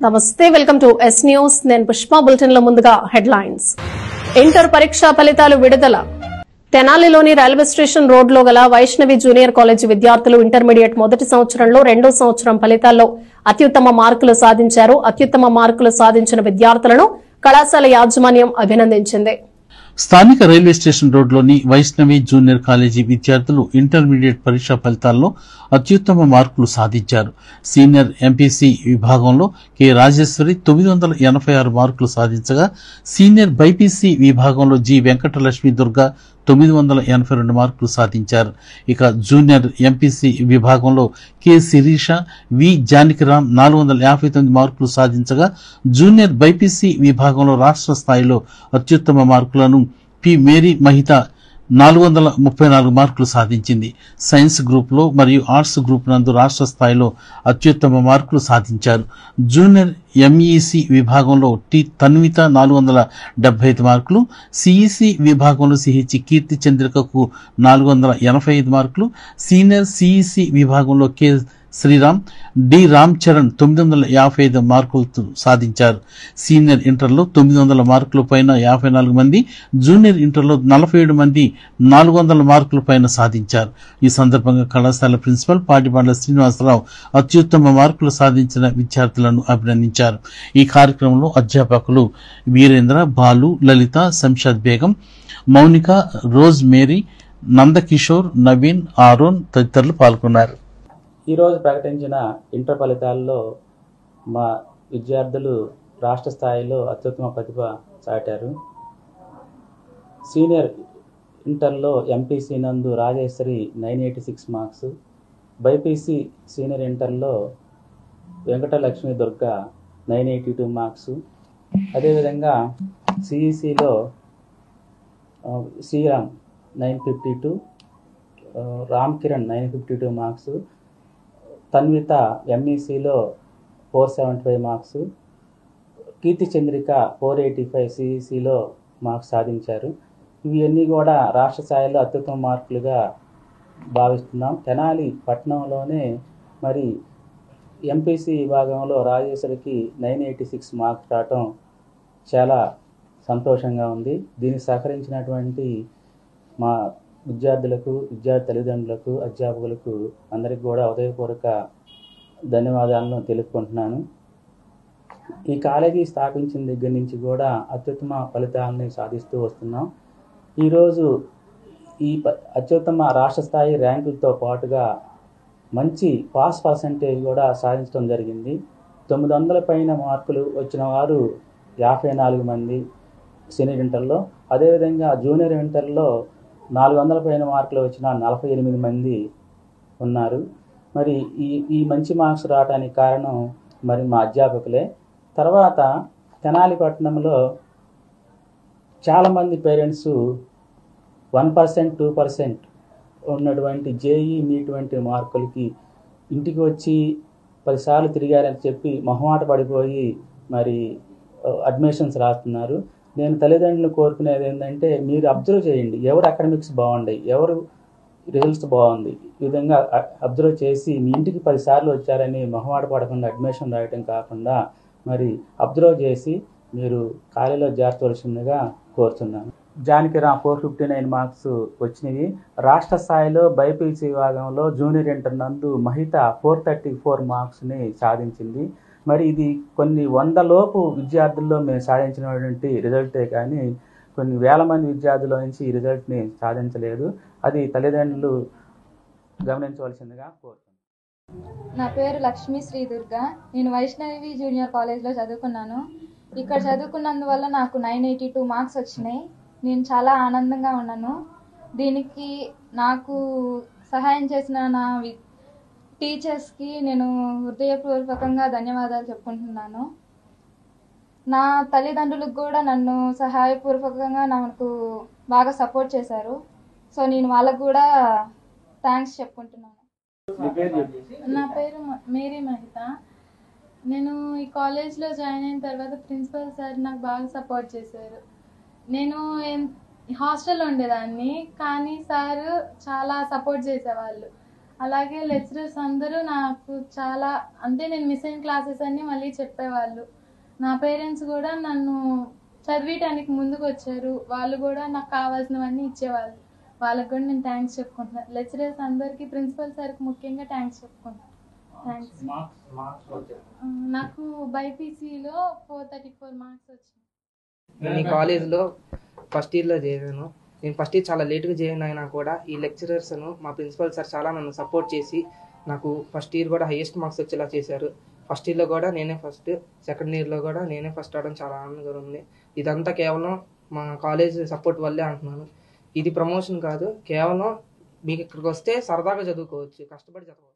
నమస్తే, welcome to yes news. నేను Pushpa. Bulletin లో ముందుగా హెడ్లైన్స్. ఇంటర్ పరీక్షా ఫలితాలు విడుదల. తెనాలిలోని రైల్వే స్టేషన్ రోడ్లో గల వైష్ణవి జూనియర్ కాలేజీ విద్యార్థులు ఇంటర్మీడియట్ మొదటి సంవత్సరంలో రెండో సంవత్సరం ఫలితాల్లో అత్యుత్తమ మార్కులు సాధించారు. అత్యుత్తమ మార్కులు సాధించిన విద్యార్థులను కళాశాల యాజమాన్యం అభినందించింది. స్థానిక రైల్వే స్టేషన్ రోడ్లోని వైష్ణవి జూనియర్ కాలేజీ విద్యార్థులు ఇంటర్మీడియట్ పరీక్షా ఫలితాల్లో అత్యుత్తమ మార్కులు సాధించారు. సీనియర్ ఎంపీసీ విభాగంలో కె రాజేశ్వరి 986 మార్కులు సాధించగా, సీనియర్ బైపీసీ విభాగంలో జి వెంకటలక్ష్మి దుర్గా 982 మార్కులు సాధించారు. ఇక జూనియర్ ఎంపీసీ విభాగంలో కె శిరీష, వి జానకిరామ్ 459 మార్కులు సాధించగా, జూనియర్ బైపీసీ విభాగంలో రాష్ట్ర స్థాయిలో అత్యుత్తమ మార్కులను పి మేరీ మహిత 434 మార్కులు సాధించింది. సైన్స్ గ్రూప్ లో మరియు ఆర్ట్స్ గ్రూప్ నందు రాష్ట్ర స్థాయిలో అత్యుత్తమ మార్కులు సాధించారు. జూనియర్ ఎంఈసి విభాగంలో టి తన్విత 475 మార్కులు, సిఈసి విభాగంలో సిహెచ్ కీర్తి చంద్రికకు 485 మార్కులు, సీనియర్ సిఈసి విభాగంలో కె శ్రీరామ్, డి రామ్ చరణ్ 955 మార్కులు సాధించారు. సీనియర్ ఇంటర్లో 900 మార్కుల పైన 54 మంది, జూనియర్ ఇంటర్లో 47 మంది 400 మార్కుల పైన సాధించారు. ఈ సందర్భంగా కళాశాల ప్రిన్సిపల్ పాటిబండ్ల శ్రీనివాసరావు అత్యుత్తమ మార్కులు సాధించిన విద్యార్థులను అభినందించారు. ఈ కార్యక్రమంలో అధ్యాపకులు Veerendra, Balu, Lalitha, Shamshad Begum, Mounika, Rose Mary, Nandakishore, Naveen, Aaron తదితరులు పాల్గొన్నారు. ఈరోజు ప్రకటించిన ఇంటర్ ఫలితాల్లో మా విద్యార్థులు రాష్ట్ర స్థాయిలో అత్యుత్తమ ప్రతిభ చాటారు. సీనియర్ ఇంటర్లో ఎంపీసీ నందు రాజేశ్వరి 986 మార్క్స్, బైపీసీ సీనియర్ ఇంటర్లో వెంకటలక్ష్మి దుర్గా 982 మార్క్స్, అదేవిధంగా సిఈసిలో శ్రీరామ్ 952, రామ్ కిరణ్ 952 మార్క్స్, తన్విత ఎంఈసిలో 475 మార్క్స్, కీర్తి చంద్రిక 485 సిఈసిలో మార్క్స్ సాధించారు. ఇవన్నీ కూడా రాష్ట్ర స్థాయిలో అత్యుత్తమ మార్కులుగా భావిస్తున్నాం. తెనాలి పట్టణంలోనే మరి ఎంపీసీ విభాగంలో రాజేశ్వరికి 986 మార్క్స్ రావటం చాలా సంతోషంగా ఉంది. దీనికి సహకరించినటువంటి మా విద్యార్థులకు, విద్యార్థి తల్లిదండ్రులకు, అధ్యాపకులకు అందరికి కూడా హృదయపూర్వక ధన్యవాదాలను తెలుపుకుంటున్నాను. ఈ కాలేజీ స్థాపించిన దగ్గర నుంచి కూడా అత్యుత్తమ ఫలితాలని సాధిస్తూ వస్తున్నాం. ఈరోజు ఈ అత్యుత్తమ రాష్ట్ర స్థాయి ర్యాంకులతో పాటుగా మంచి పాస్ పర్సంటేజ్ కూడా సాధించడం జరిగింది. 900 పైన మార్కులు వచ్చిన వారు 54 మంది సీనియర్ ఇంటర్లో, అదేవిధంగా జూనియర్ ఇంటర్లో 400 పైన మార్కులు వచ్చిన 48 మంది ఉన్నారు. మరి ఈ మంచి మార్క్స్ రావడానికి కారణం మరి మా అధ్యాపకులే. తర్వాత తెనాలి పట్టణంలో చాలామంది పేరెంట్స్ 1%, 2% ఉన్నటువంటి జేఈ నీట్ వంటి మార్కులకి ఇంటికి వచ్చి 10 సార్లు తిరిగారని చెప్పి మొహమాట పడిపోయి మరి అడ్మిషన్స్ రాస్తున్నారు. నేను తల్లిదండ్రులు కోరుకునేది ఏంటంటే, మీరు అబ్జర్వ్ చేయండి, ఎవరు అకాడమిక్స్ బాగున్నాయి, ఎవరు రిజల్ట్స్ బాగుంది, ఈ విధంగా అబ్జర్వ్ చేసి మీ ఇంటికి 10 సార్లు వచ్చారని మొహమాట పడకుండా అడ్మిషన్ రాయటం కాకుండా మరి అబ్జర్వ్ చేసి మీరు కాలేజీలో చేర్చవలసిందిగా కోరుతున్నాను. జానకిరామ్ 459 మార్క్స్ వచ్చినవి. రాష్ట్ర స్థాయిలో బైపీసీ విభాగంలో జూనియర్ ఇంటర్ నందు మహిత 434 మార్క్స్ని సాధించింది. మరి ఇది కొన్ని 100 లోపు విద్యార్థుల్లో మేము సాధించినటువంటి రిజల్టే కానీ కొన్ని వేల మంది విద్యార్థుల నుంచి ఈ రిజల్ట్ని సాధించలేదు. అది తల్లిదండ్రులు గమనించవలసిందిగా కోరుతున్నాను. నా పేరు లక్ష్మీ శ్రీ దుర్గా. నేను వైష్ణవి జూనియర్ కాలేజ్లో చదువుకున్నాను. ఇక్కడ చదువుకున్నందువల్ల నాకు 982 మార్క్స్ వచ్చినాయి. నేను చాలా ఆనందంగా ఉన్నాను. దీనికి నాకు సహాయం చేసిన నా టీచర్స్కి నేను హృదయపూర్వకంగా ధన్యవాదాలు చెప్పుకుంటున్నాను. నా తల్లిదండ్రులకు కూడా నన్ను సహాయపూర్వకంగా నాకు బాగా సపోర్ట్ చేశారు. సో నేను వాళ్ళకు కూడా థ్యాంక్స్ చెప్పుకుంటున్నాను. నా పేరు మేరీ మహిత. నేను ఈ కాలేజ్లో జాయిన్ అయిన తర్వాత ప్రిన్సిపల్ సార్ నాకు బాగా సపోర్ట్ చేశారు. నేను హాస్టల్లో ఉండేదాన్ని, కానీ సార్ చాలా సపోర్ట్ చేసేవాళ్ళు. అలాగే లెక్చరర్స్ అందరూ నాకు చాలా అంటే నేను మిస్ అయిన క్లాసెస్ అన్ని మళ్ళీ చెప్పేవాళ్ళు. నా పేరెంట్స్ కూడా నన్ను చదివించడానికి ముందుకు వచ్చారు. వాళ్ళు కూడా నాకు కావాల్సినవన్నీ ఇచ్చేవాళ్ళు. వాళ్ళకి కూడా నేను థ్యాంక్స్ చెప్పుకుంటున్నాను. లెక్చరర్స్ అందరికీ, ప్రిన్సిపల్ సార్కి ముఖ్యంగా థ్యాంక్స్ చెప్పుకుంటున్నాను. థ్యాంక్స్. నాకు బైపీసీలో 434 మార్క్స్ వచ్చినాయి. నేను ఈ కాలేజ్లో ఫస్ట్ ఇయర్లో చేరాను. నేను ఫస్ట్ ఇయర్ చాలా లేట్గా జాయిన్ అయినా కూడా ఈ లెక్చరర్స్ను మా ప్రిన్సిపల్ సార్ చాలా నన్ను సపోర్ట్ చేసి నాకు ఫస్ట్ ఇయర్ కూడా హైయెస్ట్ మార్క్స్ వచ్చేలా చేశారు. ఫస్ట్ ఇయర్లో కూడా నేనే ఫస్ట్, సెకండ్ ఇయర్లో కూడా నేనే ఫస్ట్ అవడం చాలా ఆనందంగా ఉంది. ఇదంతా కేవలం మా కాలేజ్ సపోర్ట్ వల్లే అంటున్నాను. ఇది ప్రమోషన్ కాదు, కేవలం మీకు ఇక్కడికి వస్తే సరదాగా చదువుకోవచ్చు, కష్టపడి చదవచ్చు.